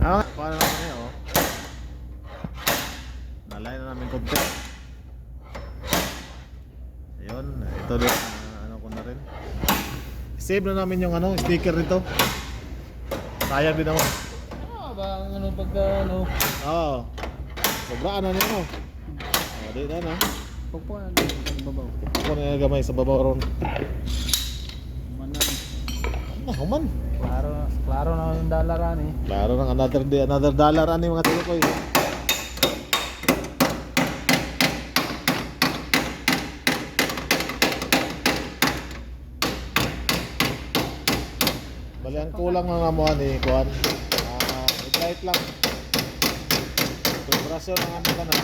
Ah, paano naman yun, oh. Nalay na namin konti. Ayun, ito din, ano ko na rin. Save na namin yung ano, sticker nito. Sayang din naman. Ah, ba ano pagka ano? Oo. Sobraan na niya, no? O, di na na. Pagpuan ng babaw. Ako na gamay sa babaw ron. Manan. Ano, human. Klaro na yung dalaran eh. Klaro ng another day, another dollar ano yung mga tinukoy. Bali ang kulang ng amuhan eh, kuhan. Ignite lang. Vibrasyon ng ano ka na.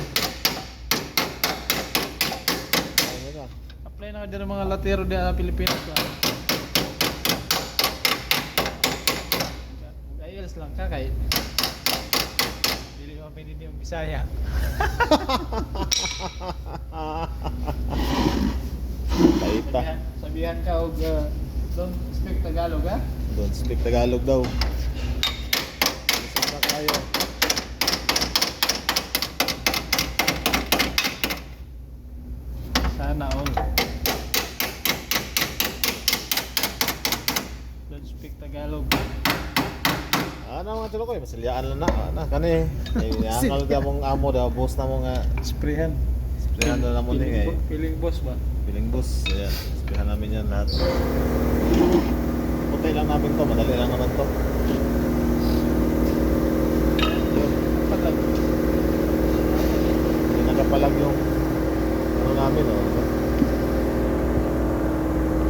Ayun na. Apply na din mga latero di sa Pilipinas ba. Ayos lang ka kay. Dili mo pinili yung Bisaya. Kaita. Sabihan ka og don't speak Tagalog ha. Don't speak Tagalog daw. Listen na kayo. Sana all. Don't speak Tagalog. Ano mga tinukoy, masilyaan lang na. Ano, kani. Iyangal ka mong amo daw, boss na mo nga. Sprayan. Sprayan na mo ni eh. Feeling boss ba? Piling bus, ayan. Sabihan namin yan lahat. Puntay lang namin to, madali lang naman to. Yun. Palag. Hindi nakapalag yung